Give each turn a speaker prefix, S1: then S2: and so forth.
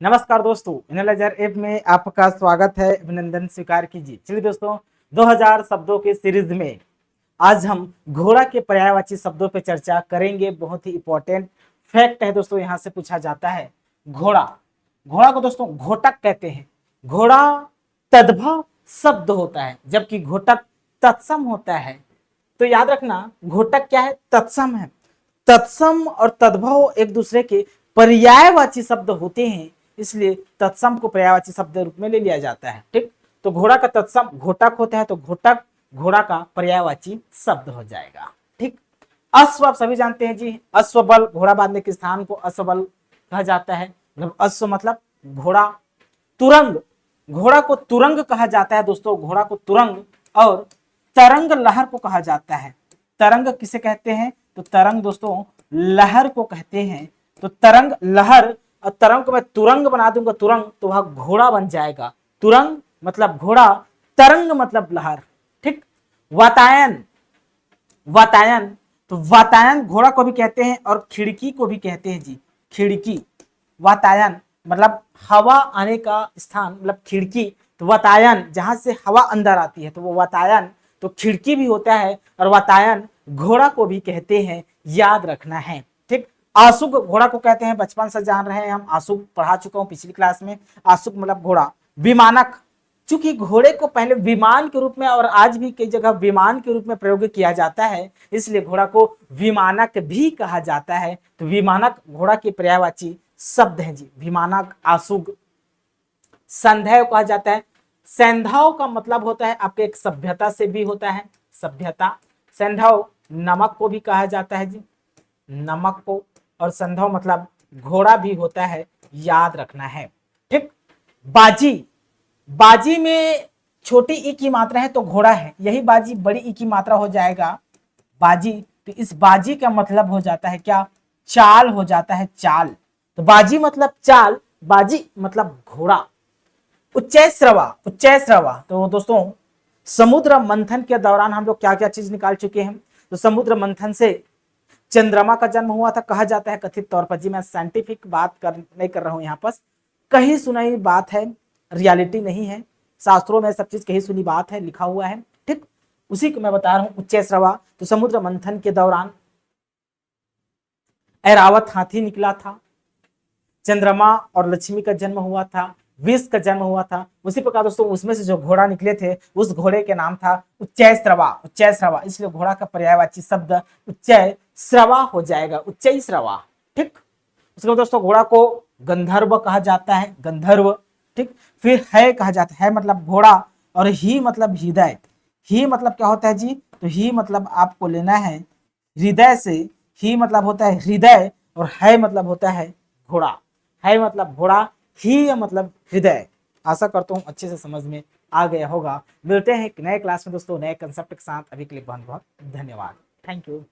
S1: नमस्कार दोस्तों, analyser app में आपका स्वागत है। अभिनंदन स्वीकार कीजिए। चलिए दोस्तों, 2000 शब्दों के सीरीज में आज हम घोड़ा के पर्यायवाची शब्दों पर चर्चा करेंगे। बहुत ही इंपॉर्टेंट फैक्ट है दोस्तों, यहाँ से पूछा जाता है। घोड़ा घोड़ा को दोस्तों घोटक कहते हैं। घोड़ा तद्भव शब्द होता है, जबकि घोटक तत्सम होता है। तो याद रखना, घोटक क्या है? तत्सम है। तत्सम और तद्भव एक दूसरे के पर्यायवाची शब्द होते हैं, इसलिए तत्सम को पर्यायवाची शब्द रूप में ले लिया जाता है। ठीक, तो घोड़ा का तत्सम घोटक होता है, तो घोटक घोड़ा का पर्यायवाची शब्द हो जाएगा। ठीक, अश्व आप सभी जानते हैं जी। अश्व बल, घोड़ा बांधने के स्थान को अश्व बल कहा जाता है। मतलब अश्व मतलब घोड़ा। तुरंग, घोड़ा को तुरंग कहा जाता है दोस्तों। घोड़ा को तुरंग और तरंग लहर को कहा जाता है। तरंग किसे कहते हैं? तो तरंग दोस्तों लहर को कहते हैं। तो तरंग लहर, और तरंग को मैं तुरंग बना दूंगा तुरंग, तो वह घोड़ा बन जाएगा। तुरंग मतलब घोड़ा, तरंग मतलब लहर। ठीक, वातायन, वातायन तो वातायन घोड़ा को भी कहते हैं और खिड़की को भी कहते हैं जी। खिड़की, वातायन मतलब हवा आने का स्थान, मतलब खिड़की। तो वातायन जहां से हवा अंदर आती है तो वो वातायन। तो खिड़की भी होता है और वातायन घोड़ा को भी कहते हैं, याद रखना है। ठीक, आसुक घोड़ा को कहते हैं। बचपन से जान रहे हैं हम, आसुक पढ़ा चुका हूं पिछली क्लास में। आसुक मतलब घोड़ा। विमानक, चूंकि घोड़े को पहले विमान के रूप में और आज भी कई जगह विमान के रूप में प्रयोग किया जाता है, इसलिए घोड़ा को विमानक भी कहा जाता है। तो विमानक घोड़ा के पर्यायवाची शब्द है जी। विमानक, आसुक। संधेय कहा जाता है। सैंधव का मतलब होता है आपके एक सभ्यता से भी होता है, सभ्यता। सैंधव नमक को भी कहा जाता है जी, नमक को। और संधव मतलब घोड़ा भी होता है, याद रखना है। ठीक, बाजी, बाजी में छोटी ई की मात्रा है तो घोड़ा है, यही बाजी बड़ी ई की मात्रा हो जाएगा बाजी। तो इस बाजी का मतलब हो जाता है क्या? चाल हो जाता है, चाल। तो बाजी मतलब चाल, बाजी मतलब घोड़ा। उच्चय श्रवा, उच्चय श्रवा तो दोस्तों समुद्र मंथन के दौरान हम लोग क्या क्या चीज निकाल चुके हैं। तो समुद्र मंथन से चंद्रमा का जन्म हुआ था, कहा जाता है कथित तौर पर जी। मैं साइंटिफिक बात नहीं कर रहा हूं यहाँ पर, कहीं सुनाई बात है, रियलिटी नहीं है। शास्त्रों में सब चीज कहीं सुनी बात है, लिखा हुआ है। ठीक, उसी को मैं बता रहा हूं, उच्चय श्रवा। तो समुद्र मंथन के दौरान ऐरावत हाथी निकला था, चंद्रमा और लक्ष्मी का जन्म हुआ था, विष का जन्म हुआ था। उसी प्रकार दोस्तों उसमें से जो घोड़ा निकले थे, उस घोड़े के नाम था उच्चय श्रवा। उच्चय श्रवा, इसलिए घोड़ा का पर्यायवाची शब्द उच्चय श्रवा हो जाएगा, उच्चय श्रवा। ठीक, उसके बाद दोस्तों घोड़ा को गंधर्व कहा जाता है, गंधर्व। ठीक, फिर है कहा जाता है मतलब घोड़ा, और ही मतलब हृदय। ही मतलब क्या होता है जी? तो ही मतलब आपको लेना है हृदय से। ही मतलब होता है हृदय, और है मतलब होता है घोड़ा। है मतलब घोड़ा, ही मतलब हृदय। आशा करता हूँ अच्छे से समझ में आ गया होगा। मिलते हैं एक नए क्लास में दोस्तों, नए कंसेप्ट के साथ। अभी के लिए बहुत बहुत धन्यवाद। Thank you.